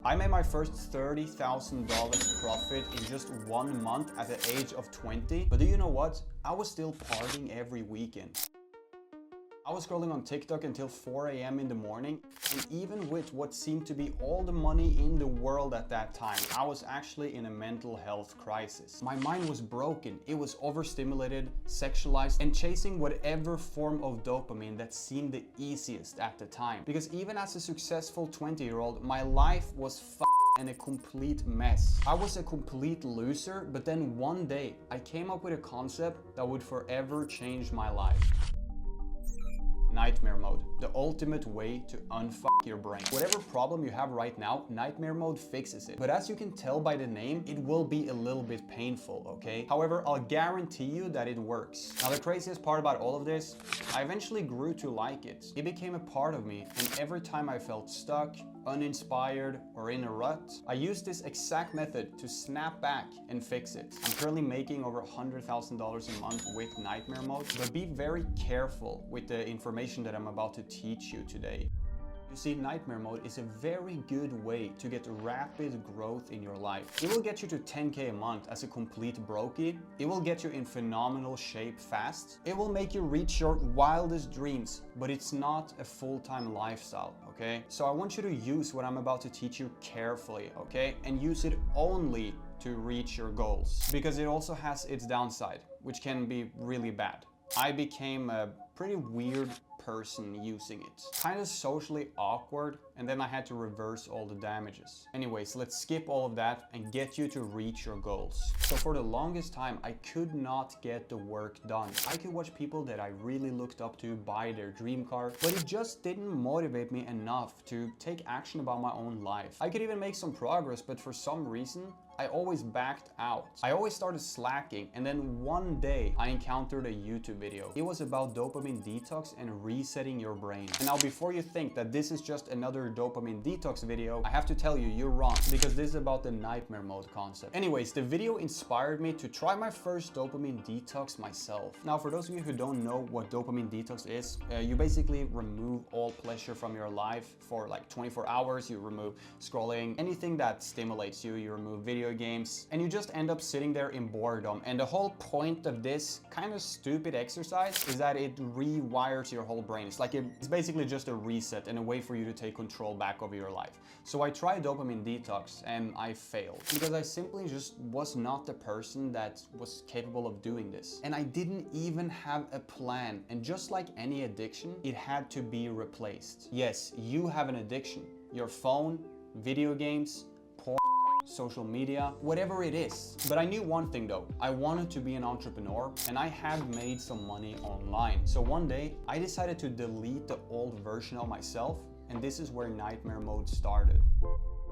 I made my first $30,000 profit in just 1 month at the age of 20. But do you know what? I was still partying every weekend. I was scrolling on TikTok until 4 a.m. in the morning, and even with what seemed to be all the money in the world at that time, I was actually in a mental health crisis. My mind was broken, it was overstimulated, sexualized, and chasing whatever form of dopamine that seemed the easiest at the time. Because even as a successful 20-year-old, my life was and a complete mess. I was a complete loser, but then one day, I came up with a concept that would forever change my life. Nightmare mode, the ultimate way to unfuck your brain. Whatever problem you have right now, nightmare mode fixes it. But as you can tell by the name, it will be a little bit painful, okay? However, I'll guarantee you that it works. Now, the craziest part about all of this, I eventually grew to like it. It became a part of me, and every time I felt stuck, uninspired, or in a rut, I used this exact method to snap back and fix it. I'm currently making over $100,000 a month with nightmare mode, but be very careful with the information that I'm about to teach you today. You see, nightmare mode is a very good way to get rapid growth in your life. It will get you to 10K a month as a complete brokey. It will get you in phenomenal shape fast. It will make you reach your wildest dreams, but it's not a full-time lifestyle, okay? So I want you to use what I'm about to teach you carefully, okay? And use it only to reach your goals, because it also has its downside, which can be really bad. I became a pretty weird person using it. Kind of socially awkward, and then I had to reverse all the damages. Anyways, let's skip all of that and get you to reach your goals. So for the longest time, I could not get the work done. I could watch people that I really looked up to buy their dream car, but it just didn't motivate me enough to take action about my own life. I could even make some progress, but for some reason, I always backed out. I always started slacking, and then one day I encountered a YouTube video. It was about dopamine detox and resetting your brain. And now, before you think that this is just another dopamine detox video, I have to tell you, you're wrong, because this is about the nightmare mode concept. Anyways, the video inspired me to try my first dopamine detox myself. Now, for those of you who don't know what dopamine detox is, you basically remove all pleasure from your life for like 24 hours. You remove scrolling, anything that stimulates you. You remove video games, and you just end up sitting there in boredom. And the whole point of this kind of stupid exercise is that it rewires your whole brain. It's basically just a reset and a way for you to take control back over your life. So I tried dopamine detox and I failed because I simply just was not the person that was capable of doing this. And I didn't even have a plan. And just like any addiction, it had to be replaced. Yes, you have an addiction. Your phone, video games, social media, whatever it is. But I knew one thing though, I wanted to be an entrepreneur, and I had made some money online. So one day I decided to delete the old version of myself, and this is where nightmare mode started.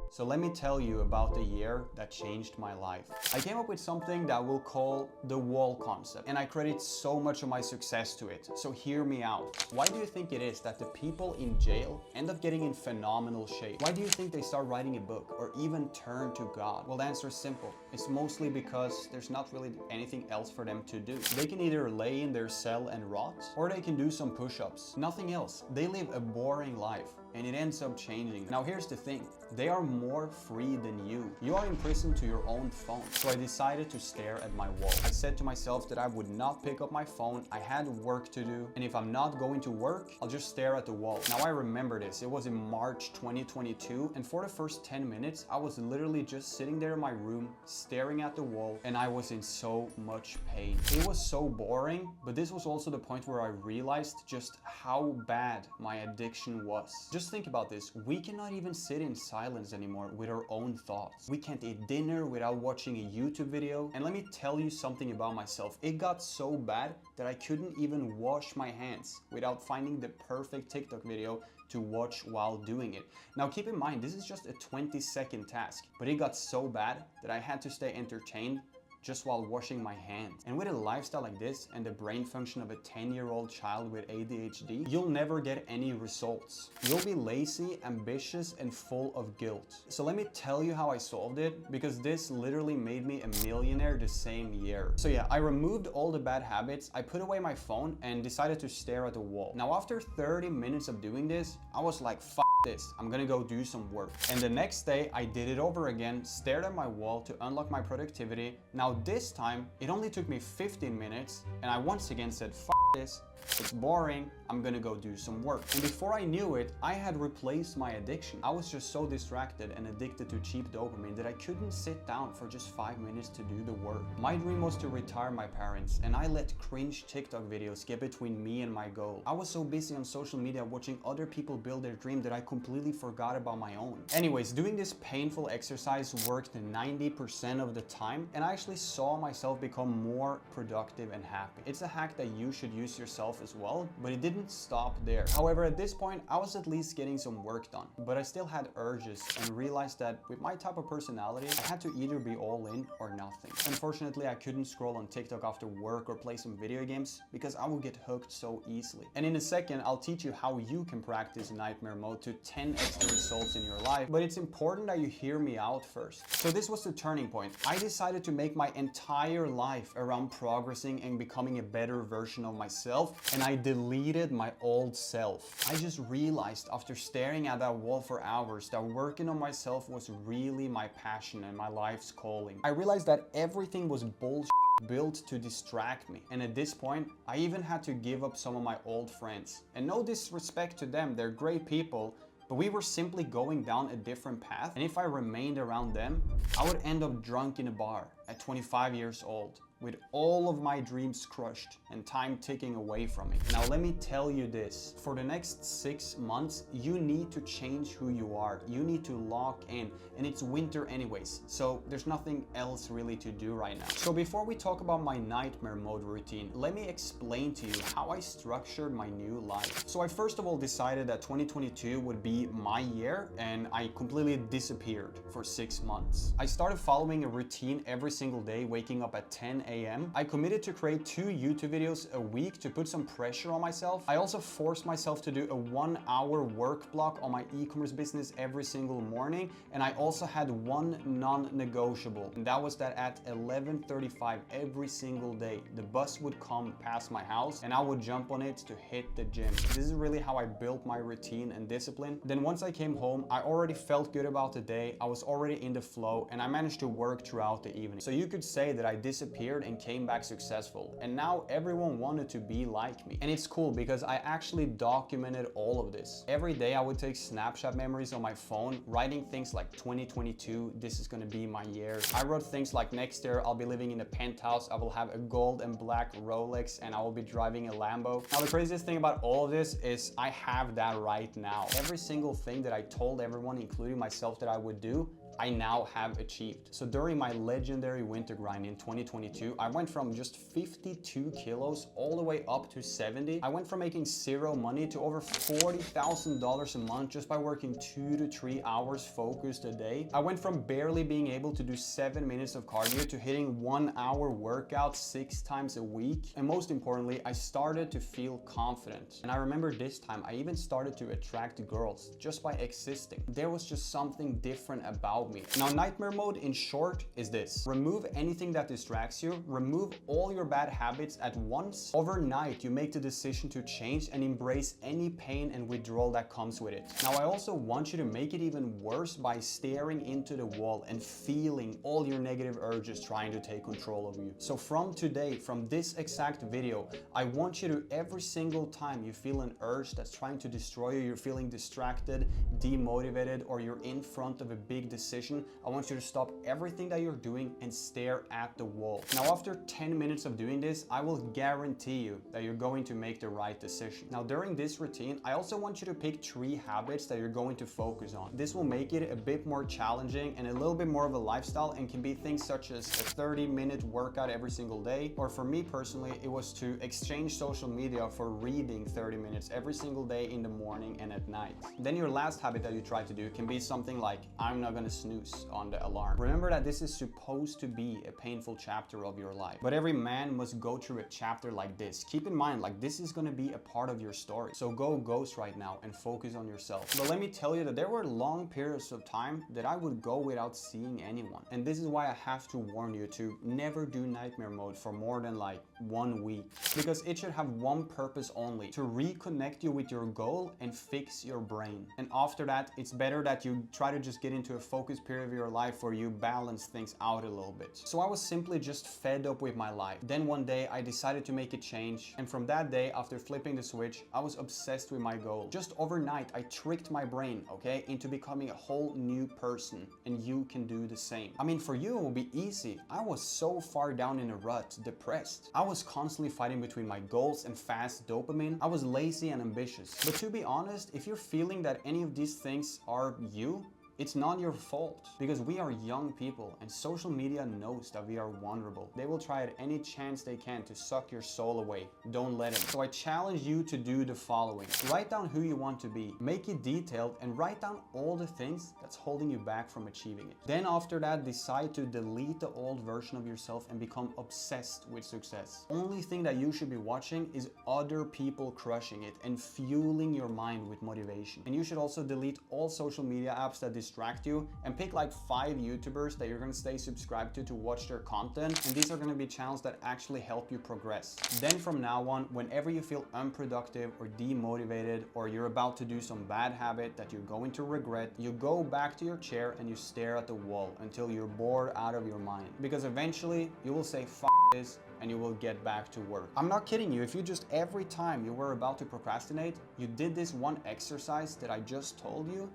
So let me tell you about the year that changed my life. I came up with something that we'll call the Wold concept, and I credit so much of my success to it. So hear me out. Why do you think it is that the people in jail end up getting in phenomenal shape? Why do you think they start writing a book or even turn to God? Well, the answer is simple. It's mostly because there's not really anything else for them to do. They can either lay in their cell and rot, or they can do some push-ups. Nothing else. They live a boring life, and it ends up changing. Now here's the thing, they are more free than you. You are imprisoned to your own phone. So I decided to stare at my wall. I said to myself that I would not pick up my phone. I had work to do, and if I'm not going to work, I'll just stare at the wall. Now I remember this. It was in March 2022, and for the first 10 minutes, I was literally just sitting there in my room, staring at the wall, and I was in so much pain. It was so boring, but this was also the point where I realized just how bad my addiction was. Just think about this. We cannot even sit in silence anymore with our own thoughts. We can't eat dinner without watching a YouTube video. And let me tell you something about myself. It got so bad that I couldn't even wash my hands without finding the perfect TikTok video to watch while doing it. Now keep in mind, this is just a 20-second task, but it got so bad that I had to stay entertained just while washing my hands. And with a lifestyle like this and the brain function of a 10-year-old child with ADHD, you'll never get any results. You'll be lazy, ambitious, and full of guilt. So let me tell you how I solved it, because this literally made me a millionaire the same year. So yeah, I removed all the bad habits, I put away my phone and decided to stare at the wall. Now after 30 minutes of doing this, I was like, "F this, I'm gonna go do some work." And the next day I did it over again, stared at my wall to unlock my productivity. Now this time it only took me 15 minutes and I once again said, "F this, it's boring, I'm gonna go do some work." And before I knew it, I had replaced my addiction. I was just so distracted and addicted to cheap dopamine that I couldn't sit down for just 5 minutes to do the work. My dream was to retire my parents, and I let cringe TikTok videos get between me and my goal. I was so busy on social media watching other people build their dream that I completely forgot about my own. Anyways, doing this painful exercise worked 90% of the time, and I actually saw myself become more productive and happy. It's a hack that you should use yourself as well, but it didn't stop there. However, at this point, I was at least getting some work done, but I still had urges and realized that with my type of personality, I had to either be all in or nothing. Unfortunately, I couldn't scroll on TikTok after work or play some video games because I would get hooked so easily. And in a second, I'll teach you how you can practice nightmare mode to 10x the results in your life, but it's important that you hear me out first. So this was the turning point. I decided to make my entire life around progressing and becoming a better version of myself, and I deleted my old self. I just realized after staring at that wall for hours that working on myself was really my passion and my life's calling. I realized that everything was bullshit built to distract me, and at this point I even had to give up some of my old friends. And no disrespect to them, they're great people, but we were simply going down a different path, and if I remained around them, I would end up drunk in a bar at 25 years old, with all of my dreams crushed and time ticking away from me. Now let me tell you this, for the next 6 months, you need to change who you are. You need to lock in, and it's winter anyways, so there's nothing else really to do right now. So before we talk about my nightmare mode routine, let me explain to you how I structured my new life. So I first of all decided that 2022 would be my year, and I completely disappeared for 6 months. I started following a routine every single day, waking up at 10 a.m. I committed to create 2 YouTube videos a week to put some pressure on myself. I also forced myself to do a 1-hour work block on my e-commerce business every single morning, and I also had one non-negotiable, and that was that at 11:35 every single day, the bus would come past my house and I would jump on it to hit the gym. This is really how I built my routine and discipline. Then once I came home, I already felt good about the day, I was already in the flow, and I managed to work throughout the evening. So you could say that I disappeared and came back successful, and now everyone wanted to be like me. And it's cool because I actually documented all of this. Every day I would take Snapchat memories on my phone, writing things like 2022, this is gonna be my year. I wrote things like next year I'll be living in a penthouse, I will have a gold and black Rolex, and I will be driving a Lambo. Now the craziest thing about all of this is I have that right now. Every single thing that I told everyone, including myself, that I would do, I now have achieved. So during my legendary winter grind in 2022, I went from just 52 kilos all the way up to 70. I went from making zero money to over $40,000 a month just by working 2 to 3 hours focused a day. I went from barely being able to do 7 minutes of cardio to hitting 1-hour workouts 6 times a week. And most importantly, I started to feel confident. And I remember this time, I even started to attract girls just by existing. There was just something different about me. Now, nightmare mode in short is this: remove anything that distracts you, remove all your bad habits at once. Overnight, you make the decision to change and embrace any pain and withdrawal that comes with it. Now, I also want you to make it even worse by staring into the wall and feeling all your negative urges trying to take control of you. So from today, from this exact video, I want you to, every single time you feel an urge that's trying to destroy you, you're feeling distracted, demotivated, or you're in front of a big decision, I want you to stop everything that you're doing and stare at the wall. Now, after 10 minutes of doing this, I will guarantee you that you're going to make the right decision. Now, during this routine, I also want you to pick 3 habits that you're going to focus on. This will make it a bit more challenging and a little bit more of a lifestyle, and can be things such as a 30-minute workout every single day, or for me personally, it was to exchange social media for reading 30 minutes every single day in the morning and at night. Then your last habit that you try to do can be something like, I'm not gonna snooze on the alarm. Remember that this is supposed to be a painful chapter of your life, but every man must go through a chapter like this. Keep in mind, like, this is gonna be a part of your story. So go ghost right now and focus on yourself. But let me tell you that there were long periods of time that I would go without seeing anyone. And this is why I have to warn you to never do nightmare mode for more than like 1 week, because it should have one purpose only: to reconnect you with your goal and fix your brain. And after that, it's better that you try to just get into a focus period of your life where you balance things out a little bit. So I was simply just fed up with my life. Then one day I decided to make a change, and from that day, after flipping the switch, I was obsessed with my goal. Just overnight I tricked my brain, okay, into becoming a whole new person, and you can do the same. I mean, for you it will be easy. I was so far down in a rut, depressed. I was constantly fighting between my goals and fast dopamine. I was lazy and ambitious. But to be honest, if you're feeling that any of these things are you, it's not your fault, because we are young people and social media knows that we are vulnerable. They will try at any chance they can to suck your soul away. Don't let it. So I challenge you to do the following. Write down who you want to be, make it detailed, and write down all the things that's holding you back from achieving it. Then after that, decide to delete the old version of yourself and become obsessed with success. Only thing that you should be watching is other people crushing it and fueling your mind with motivation. And you should also delete all social media apps that distract you, and pick like 5 YouTubers that you're gonna stay subscribed to watch their content, and these are gonna be channels that actually help you progress. Then from now on, whenever you feel unproductive or demotivated, or you're about to do some bad habit that you're going to regret, you go back to your chair and you stare at the wall until you're bored out of your mind, because eventually you will say "F this" and you will get back to work. I'm not kidding you. If you just every time you were about to procrastinate, you did this one exercise that I just told you,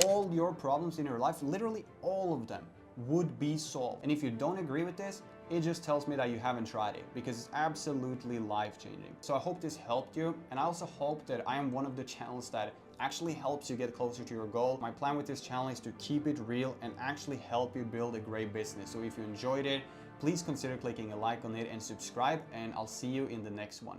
all your problems in your life, literally all of them, would be solved. And if you don't agree with this, it just tells me that you haven't tried it, because it's absolutely life-changing. So I hope this helped you, and I also hope that I am one of the channels that actually helps you get closer to your goal. My plan with this channel is to keep it real and actually help you build a great business. So if you enjoyed it, please consider clicking a like on it and subscribe, and I'll see you in the next one.